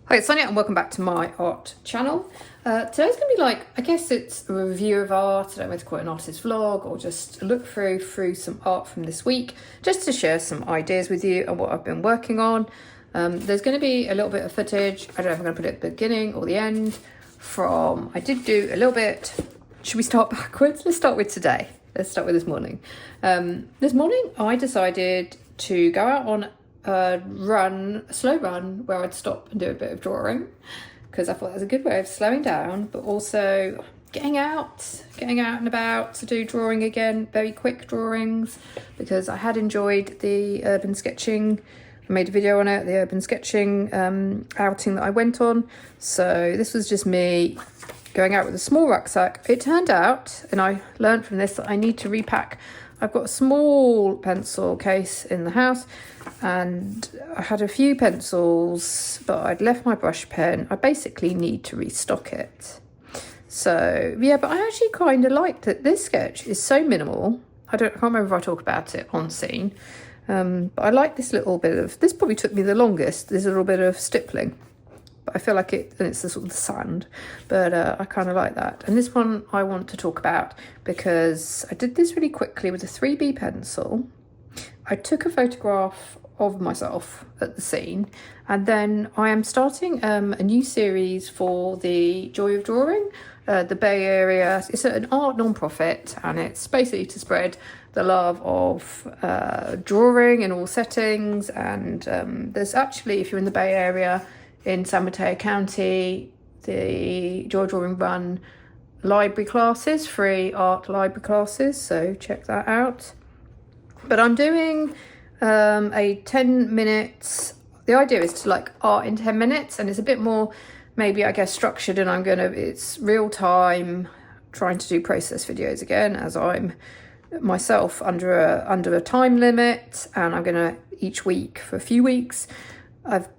Hi, it's Sonia and welcome back to my art channel. Today's going to be like, I guess it's a review of art. I don't know whether to call it an artist vlog or just a look through some art from this week, just to share some ideas with you and what I've been working on. There's going to be a little bit of footage, I don't know if I'm going to put it at the beginning or the end, I did do a little bit. Should we start backwards? Let's start with today. Let's start with this morning. This morning I decided to go out on a slow run where I'd stop and do a bit of drawing, because I thought that was a good way of slowing down, but also getting out and about to do drawing again, very quick drawings, because I had enjoyed the urban sketching. I made a video on it, the urban sketching outing that I went on. So this was just me going out with a small rucksack. It turned out, and I learned from this, that I need to repack. I've got a small pencil case in the house and I had a few pencils, but I'd left my brush pen. I basically need to restock it. So yeah, but I actually kind of liked that this sketch is so minimal. I can't remember if I talk about it on scene, but I like this little bit of, this probably took me the longest, this little bit of stippling. But I feel like it's the sort of the sand, but I kind of like that. And this one I want to talk about because I did this really quickly with a 3B pencil. I took a photograph of myself at the scene, and then I am starting a new series for the Joy of Drawing, the Bay Area. It's an art non-profit, and it's basically to spread the love of drawing in all settings. And there's actually, if you're in the Bay Area, in San Mateo County, the Joy Drawing run library classes, free art library classes, so check that out. But I'm doing a 10 minutes, the idea is to like art in 10 minutes, and it's a bit more maybe I guess structured, and it's real time, trying to do process videos again, as I'm myself under a time limit, and I'm gonna each week for a few weeks I've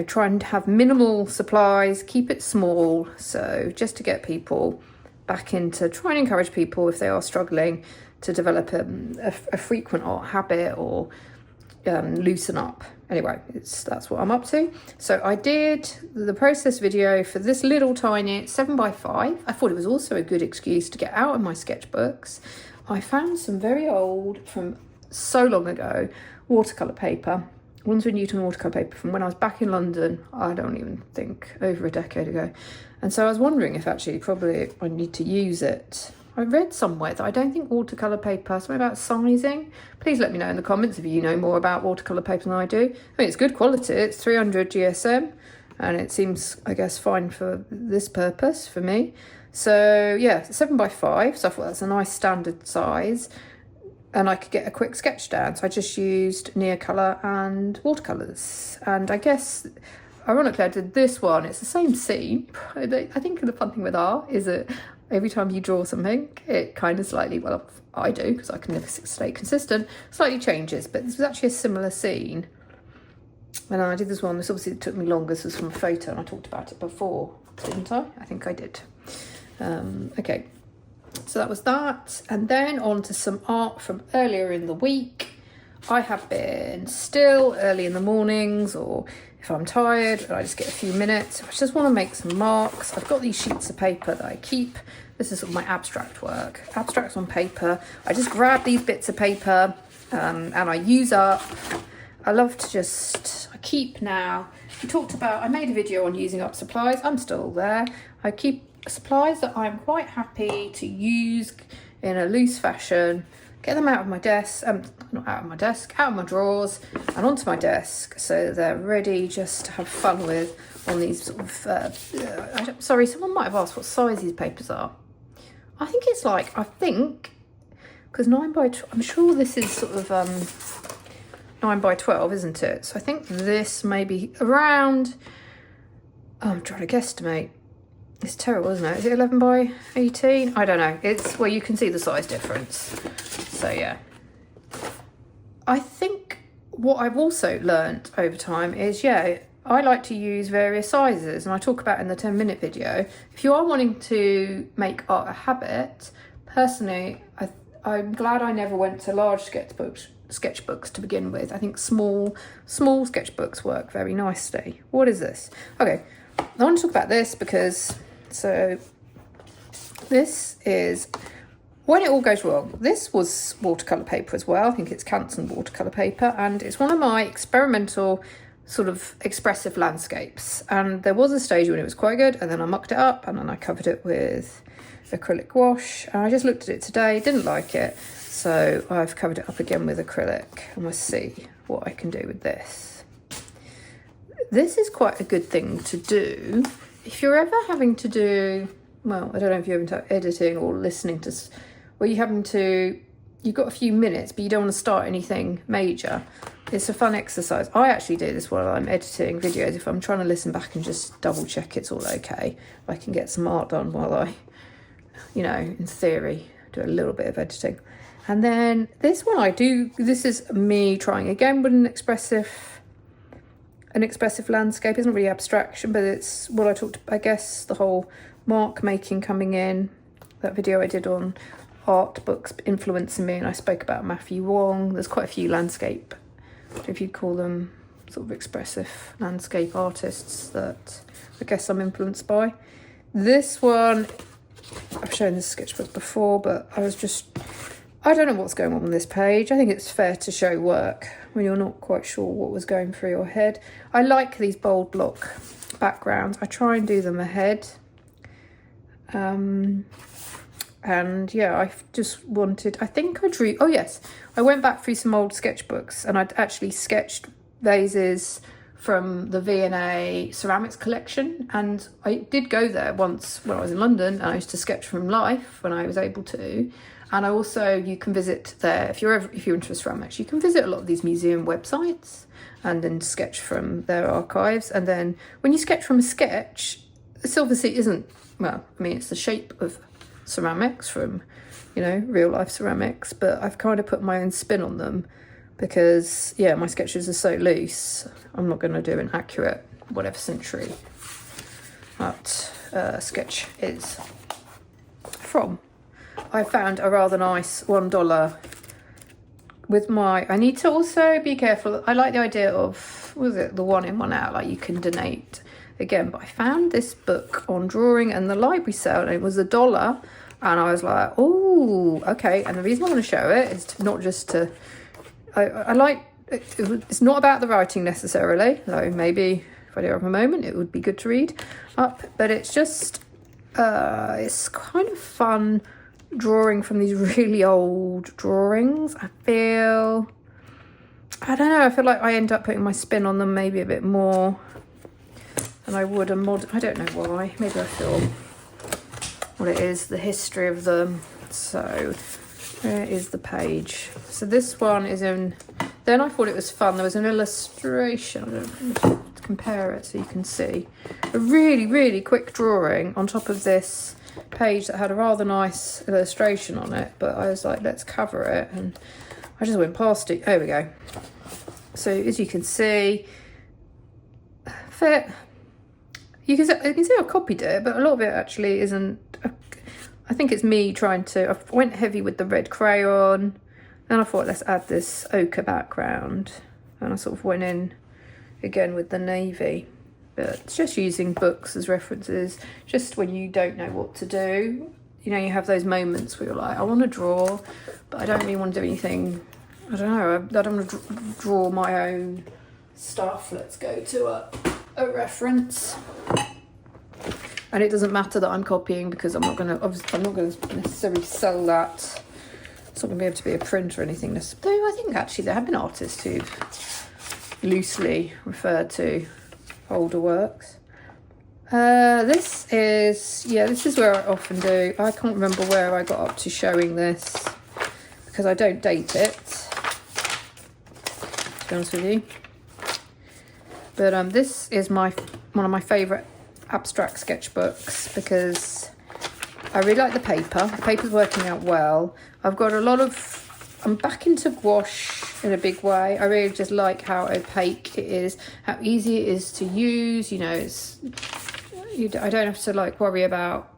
try and have minimal supplies, keep it small, so just to get people back into, try and encourage people if they are struggling to develop a frequent art habit or loosen up. Anyway, that's what I'm up to. So I did the process video for this little tiny 7x5. I thought it was also a good excuse to get out of my sketchbooks. I found some very old, from so long ago, watercolour paper. Ones with Newton watercolour paper from when I was back in London, I don't even think, over a decade ago. And so I was wondering if actually probably I need to use it. I read somewhere that I don't think watercolour paper, something about sizing. Please let me know in the comments if you know more about watercolour paper than I do. I mean, it's good quality, it's 300 GSM, and it seems, I guess, fine for this purpose, for me. So yeah, 7x5, so I thought that's a nice standard size. And I could get a quick sketch down. So I just used Neocolor and watercolours. And I guess, ironically, I did this one. It's the same scene. I think the fun thing with art is that every time you draw something, it kind of slightly, well, I do, because I can never stay consistent, slightly changes. But this was actually a similar scene. And I did this one. This obviously took me longer. This was from a photo, and I talked about it before, didn't I? I think I did. Okay. So that was that, and then on to some art from earlier in the week. I have been still early in the mornings, or if I'm tired I just get a few minutes, I just want to make some marks. I've got these sheets of paper that I keep. This is my abstract work, abstracts on paper. I just grab these bits of paper and I use up. I love to I keep now. I made a video on using up supplies. I'm still there. I keep supplies that I'm quite happy to use in a loose fashion, get them out of my desk, not out of my desk, out of my drawers and onto my desk, so they're ready just to have fun with on these sort of, sorry, someone might have asked what size these papers are. I think it's like, because 9x12, I'm sure this is sort of 9x12, isn't it? So I think this may be around, I'm trying to guesstimate. It's terrible, isn't it? Is it 11x18? I don't know. It's, well, you can see the size difference. So yeah. I think what I've also learnt over time is, yeah, I like to use various sizes, and I talk about in the 10-minute video. If you are wanting to make art a habit, personally, I'm glad I never went to large sketchbooks to begin with. I think small sketchbooks work very nicely. What is this? Okay. I want to talk about this because, so this is when it all goes wrong. This was watercolour paper as well. I think it's Canson watercolour paper, and it's one of my experimental sort of expressive landscapes. And there was a stage when it was quite good, and then I mucked it up, and then I covered it with acrylic gouache. And I just looked at it today, didn't like it, so I've covered it up again with acrylic, and we'll see what I can do with this. This is quite a good thing to do if you're ever having to do, well, I don't know if you're into editing or listening to, where you're having to, you've got a few minutes, but you don't want to start anything major. It's a fun exercise. I actually do this while I'm editing videos. If I'm trying to listen back and just double check it's all okay, I can get some art done while I, you know, in theory, do a little bit of editing. And then this one I do, this is me trying again with an expressive landscape. It's not really abstraction, but it's what I talked, I guess, the whole mark making coming in. That video I did on art books influencing me, and I spoke about Matthew Wong. There's quite a few landscape, if you call them sort of expressive landscape artists that I guess I'm influenced by. This one, I've shown this sketchbook before, but I don't know what's going on this page. I think it's fair to show work when you're not quite sure what was going through your head. I like these bold block backgrounds. I try and do them ahead. And yeah, I just wanted, I think I drew, oh yes, I went back through some old sketchbooks, and I'd actually sketched vases from the V&A ceramics collection, and I did go there once when I was in London, and I used to sketch from life when I was able to. And I also, you can visit there, if you're into ceramics, you can visit a lot of these museum websites and then sketch from their archives. And then when you sketch from a sketch, this obviously isn't, well, I mean, it's the shape of ceramics from, you know, real life ceramics, but I've kind of put my own spin on them because, yeah, my sketches are so loose. I'm not going to do an accurate whatever century that sketch is from. I found a rather nice $1 with my, I need to also be careful. I like the idea of, was it the one in, one out, like you can donate again, but I found this book on drawing and the library sale, and it was $1, and I was like, oh, okay. And the reason I want to show it is to, not just to, I like, it's not about the writing necessarily, though maybe if I do have a moment it would be good to read up, but it's just, it's kind of fun drawing from these really old drawings. I don't know, I feel like I end up putting my spin on them maybe a bit more than I would a modern, I don't know why, maybe I feel what it is, the history of them. So where is the page? So this one is in, then I thought it was fun, there was an illustration, I don't know, to compare it so you can see. A really, really quick drawing on top of this page that had a rather nice illustration on it, but I was like, let's cover it, and I just went past it. There we go. So as you can see, you can see I've copied it, but a lot of it actually isn't. I think it's me trying to, I went heavy with the red crayon, and I thought let's add this ochre background, and I sort of went in again with the navy. But it's just using books as references, just when you don't know what to do. You know, you have those moments where you're like, I want to draw, but I don't really want to do anything. I don't know, I don't want to draw my own stuff. Let's go to a reference. And it doesn't matter that I'm copying, because I'm not going to necessarily sell that. It's not going to be able to be a print or anything. Though I think actually there have been artists who've loosely referred to older works. This is where I often do. I can't remember where I got up to showing this because I don't date it, to be honest with you. But this is one of my favourite abstract sketchbooks because I really like the paper. The paper's working out well. I've got a lot of, I'm back into gouache in a big way. I really just like how opaque it is, how easy it is to use. You know, I don't have to like worry about,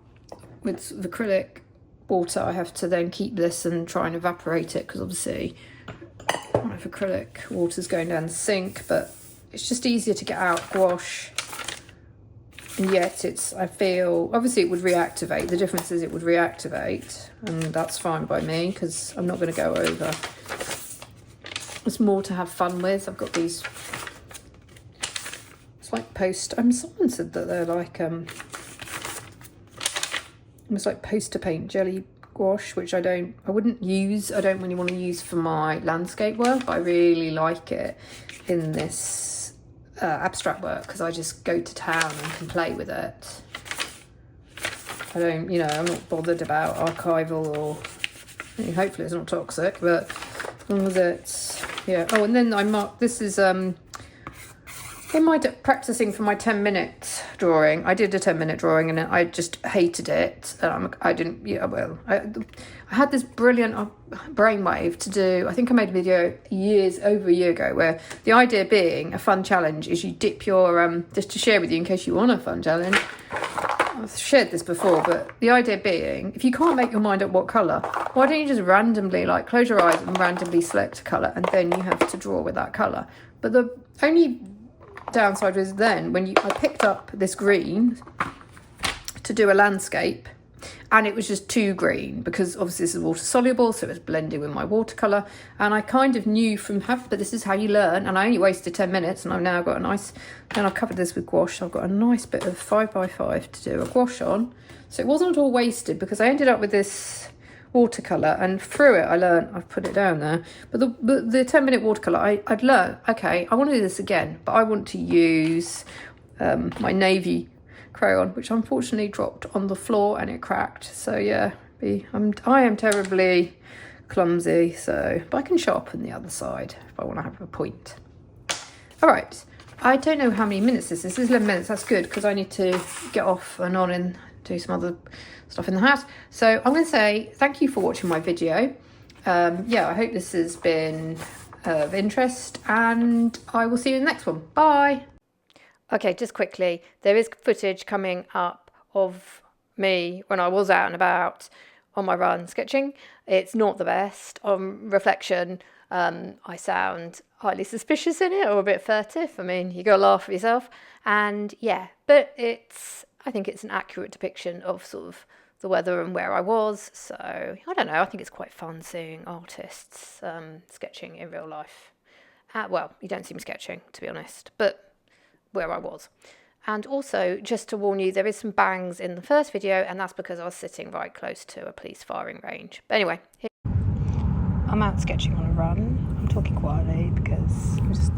with the acrylic water, I have to then keep this and try and evaporate it, because obviously I don't know if acrylic water's going down the sink, but it's just easier to get out gouache and yet I feel, obviously it would reactivate. The difference is it would reactivate, and that's fine by me because I'm not going to go over. It's more to have fun with. I've got these, it's like someone said that they're like, almost like poster paint jelly gouache, which I don't really want to use for my landscape work, but I really like it in this abstract work because I just go to town and can play with it. I don't, I'm not bothered about archival or, hopefully it's not toxic, but as long as it's, yeah. Oh, and then this is, in my practicing for my 10-minute drawing, I did a 10-minute drawing and I just hated it. I had this brilliant brainwave to do. I think I made a video over a year ago where the idea being a fun challenge is you dip your, just to share with you in case you want a fun challenge. I've shared this before, but the idea being, if you can't make your mind up what colour, why don't you just randomly, like, close your eyes and randomly select a colour, and then you have to draw with that colour. But the only downside was then I picked up this green to do a landscape, and it was just too green because obviously this is water soluble, so it was blending with my watercolour, and I kind of knew but this is how you learn, and I only wasted 10 minutes and I've now got then I covered this with gouache, so I've got a nice bit of 5x5 to do a gouache on. So it wasn't all wasted because I ended up with this watercolour, and through it I've put it down there, but the 10-minute watercolour I'd learned, okay, I want to do this again, but I want to use my navy crayon, which unfortunately dropped on the floor and it cracked. So yeah, I am terribly clumsy, but I can sharpen the other side if I want to have a point. All right, I don't know how many minutes this is. This is 11 minutes. That's good because I need to get off and on and do some other stuff in the house. So I'm going to say thank you for watching my video. I hope this has been of interest, and I will see you in the next one. Bye. Okay, just quickly, there is footage coming up of me when I was out and about on my run sketching. It's not the best. On reflection, I sound highly suspicious in it, or a bit furtive. I mean, you got to laugh at yourself. And yeah, but I think it's an accurate depiction of sort of the weather and where I was. So I don't know, I think it's quite fun seeing artists sketching in real life. Well, you don't see me sketching, to be honest, but where I was. And also, just to warn you, there is some bangs in the first video, and that's because I was sitting right close to a police firing range. But anyway, I'm out sketching on a run. I'm talking quietly because I'm just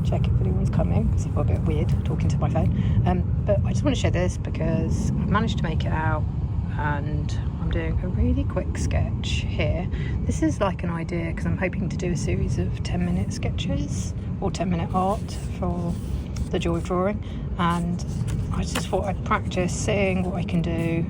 checking if anyone's coming, because I feel a bit weird talking to my phone. But I just want to share this because I've managed to make it out, and I'm doing a really quick sketch here. This is like an idea because I'm hoping to do a series of 10-minute sketches or 10-minute art for the joy of drawing, and I just thought I'd practice seeing what I can do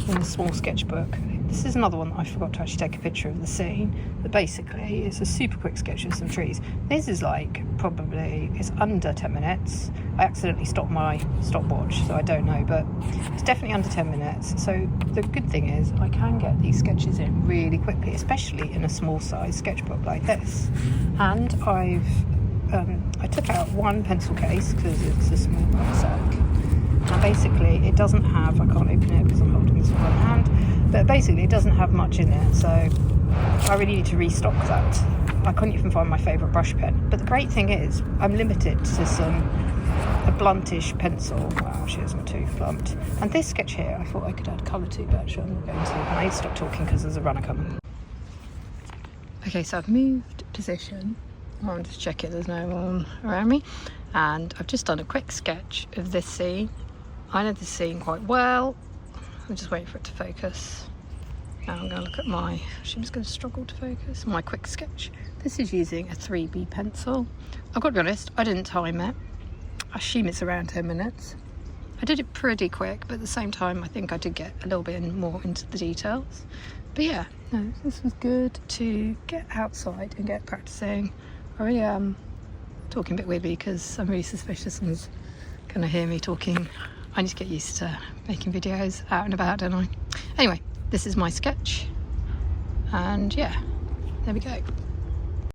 in a small sketchbook. This is another one that I forgot to actually take a picture of the scene, but basically it's a super quick sketch of some trees. This is like it's under 10 minutes. I accidentally stopped my stopwatch, so I don't know, but it's definitely under 10 minutes. So the good thing is I can get these sketches in really quickly, especially in a small size sketchbook like this. And I took out one pencil case because it's a small rucksack, and basically it doesn't have, I can't open it because I'm holding this with one hand, but basically it doesn't have much in it, so I really need to restock that. I couldn't even find my favourite brush pen, but the great thing is I'm limited to a bluntish pencil. Wow, she isn't too blunt. And this sketch here I thought I could add colour to, but actually I'm not going to, and I need to stop talking because there's a runner coming. Okay, so I've moved position. I'll just check it, there's no one around me, and I've just done a quick sketch of this scene. I know this scene quite well. I'm just waiting for it to focus. Now I'm going to look at I'm just going to struggle to focus my quick sketch. This is using a 3B pencil. I've got to be honest, I didn't time it. I assume it's around 10 minutes. I did it pretty quick, but at the same time I think I did get a little bit more into the details. But yeah, no, this was good to get outside and get practicing. I really am talking a bit weirdly because I'm really suspicious someone's going to hear me talking. I need to get used to making videos out and about, don't I? Anyway, this is my sketch, and yeah, there we go.